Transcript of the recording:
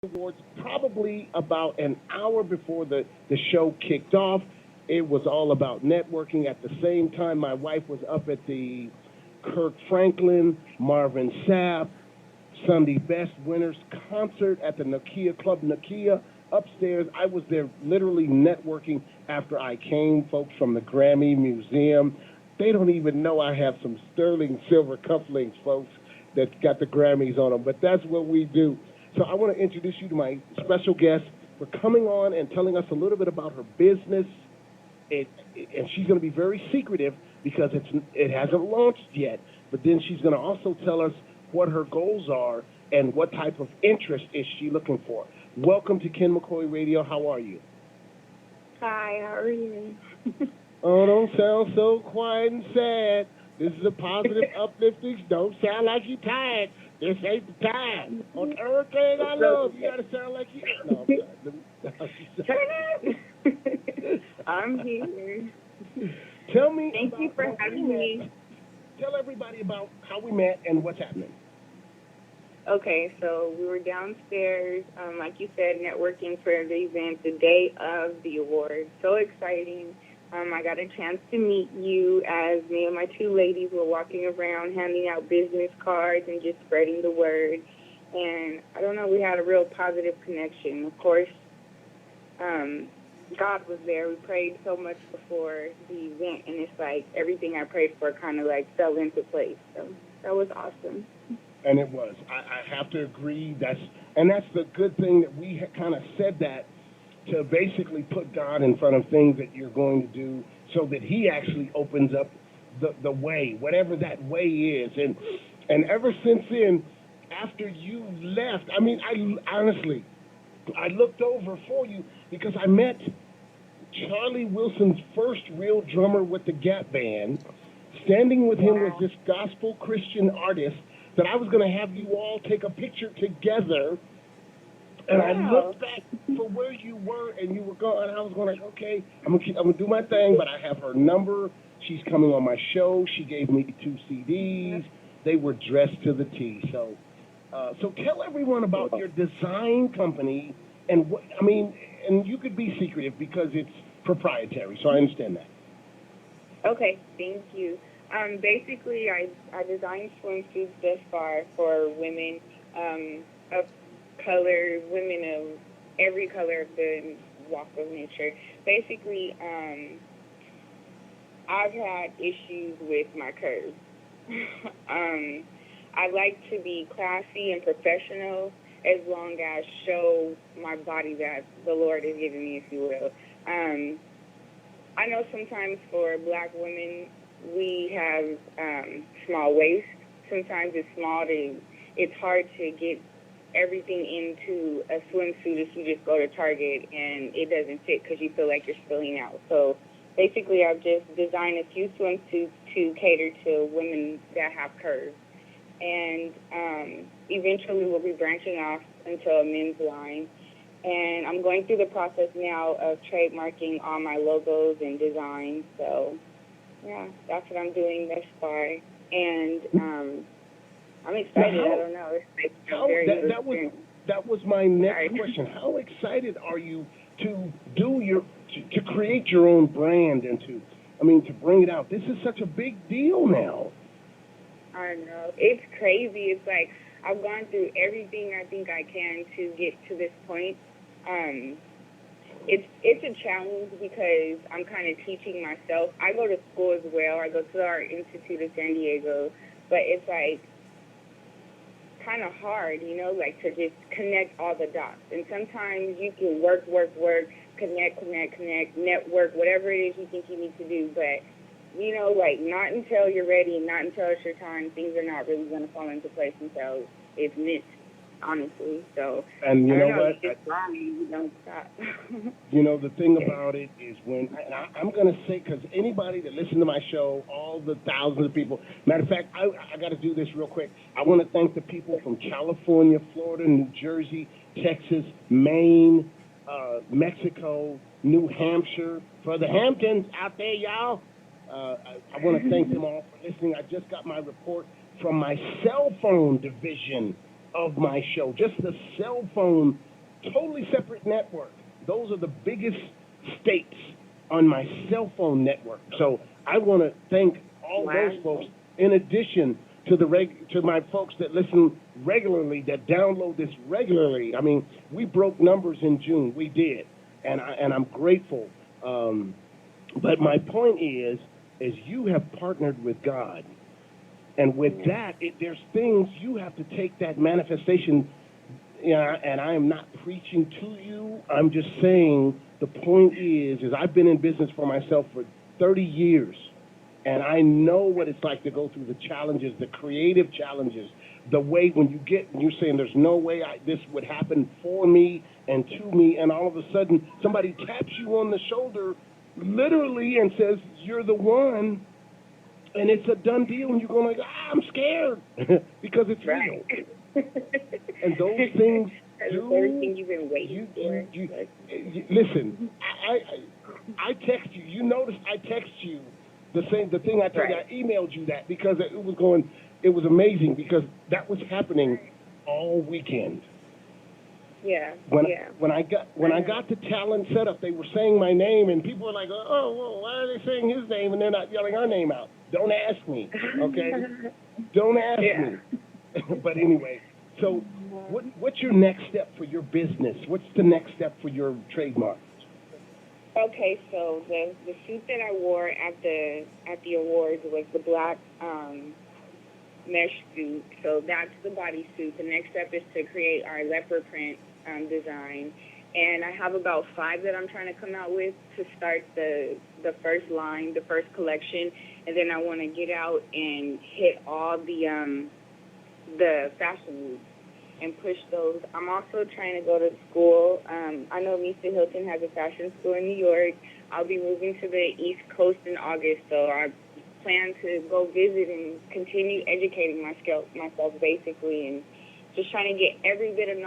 Awards probably about an hour before the show kicked off. It was all about networking. At the same time, my wife was up at the Kirk Franklin, Marvin Sapp, Sunday Best Winners concert at the Nokia Club Nokia upstairs. I was there literally networking after I came, folks from the Grammy Museum. They don't even know I have some sterling silver cufflinks, folks, that got the Grammys on them, but that's what we do. So I want to introduce you to my special guest for coming on and telling us a little bit about her business. And she's going to be very secretive because it hasn't launched yet. But then she's going to also tell us what her goals are and what type of interest is she looking for. Welcome to Ken McCoy Radio. How are you? Hi, how are you? Oh, don't sound so quiet and sad. This is a positive, uplifting. Don't sound like you're tired. This ain't the time. On everything I love, you gotta sound like you. No, I'm sorry. Turn up. I'm here. Tell me. Thank you for having me. Tell everybody about how we met and what's happening. Okay, so we were downstairs, like you said, networking for the event the day of the award. So exciting. I got a chance to meet you as me and my two ladies were walking around handing out business cards and just spreading the word. And I don't know, we had a real positive connection. Of course, God was there. We prayed so much before the event, and it's like everything I prayed for kind of like fell into place. So that was awesome. And it was. I have to agree. That's the good thing that we kind of said that to basically put God in front of things that you're going to do so that he actually opens up the way, whatever that way is. And ever since then, after you left, I mean, I looked over for you because I met Charlie Wilson's first real drummer with the Gap Band. Standing with him was this gospel Christian artist that I was going to have you all take a picture together. And I looked back for where you were, and you were gone. I was going like, okay, I'm gonna do my thing, but I have her number. She's coming on my show. She gave me 2 CDs. They were dressed to the T. So tell everyone about your design company and what I mean. And you could be secretive because it's proprietary. So I understand that. Okay, thank you. Basically, I designed swimsuits thus far for women of color, women of every color of the walk of nature. Basically, I've had issues with my curves. I like to be classy and professional as long as show my body that the Lord has given me, if you will. I know sometimes for black women, we have small waist. Sometimes it's hard to get everything into a swimsuit if you just go to Target and it doesn't fit because you feel like you're spilling out. So basically I've just designed a few swimsuits to cater to women that have curves. And eventually we'll be branching off into a men's line. And I'm going through the process now of trademarking all my logos and designs. So, yeah, that's what I'm doing thus far. And I'm excited. I don't know. It's that was my next question. How excited are you to to create your own brand and to bring it out? This is such a big deal now. I know. It's crazy. It's like I've gone through everything I think I can to get to this point. It's a challenge because I'm kind of teaching myself. I go to school as well. I go to the Art Institute of San Diego, but it's like kind of hard, like to just connect all the dots. And sometimes you can work, connect, network, whatever it is you think you need to do. But, like not until you're ready, not until it's your time, things are not really going to fall into place until it's meant, honestly. So, and you know what? You don't stop. The thing about it is I'm going to say, because anybody that listens to my show, all the thousands of people, matter of fact, I got to do this real quick. I want to thank the people from California, Florida, New Jersey, Texas, Maine, Mexico, New Hampshire, for the Hamptons out there, y'all. I want to thank them all for listening. I just got my report from my cell phone division of my show, just the cell phone totally separate network. Those are the biggest states on my cell phone network. So I want to thank all those folks, in addition to to my folks that listen regularly, that download this regularly. I mean, we broke numbers in June. We did, and I'm grateful. But my point is you have partnered with God, and with that, there's things you have to take that manifestation. Yeah, and I am not preaching to you. I'm just saying the point is I've been in business for myself for 30 years, and I know what it's like to go through the challenges, the creative challenges, the way when you're saying there's no way this would happen for me and to me, and all of a sudden somebody taps you on the shoulder literally and says, you're the one, and it's a done deal, and you're going like, I'm scared because it's real. And those things That's the first thing you've been waiting for. Listen, I text you. You noticed I text you the thing I told you. I emailed you that because it was amazing because that was happening all weekend. Yeah. When I got the talent set up, they were saying my name, and people were like, "Oh, well, why are they saying his name and they're not yelling our name out?" Don't ask me, okay? Don't ask me. But anyway, so what's your next step for your business? What's the next step for your trademark? Okay, so the suit that I wore at the awards was the black mesh suit. So that's the bodysuit. The next step is to create our leopard print design. And I have about 5 that I'm trying to come out with to start the first line, the first collection. And then I want to get out and hit all the fashion weeks and push those. I'm also trying to go to school. I know Lisa Hilton has a fashion school in New York. I'll be moving to the East Coast in August, so I plan to go visit and continue educating myself basically, and just trying to get every bit of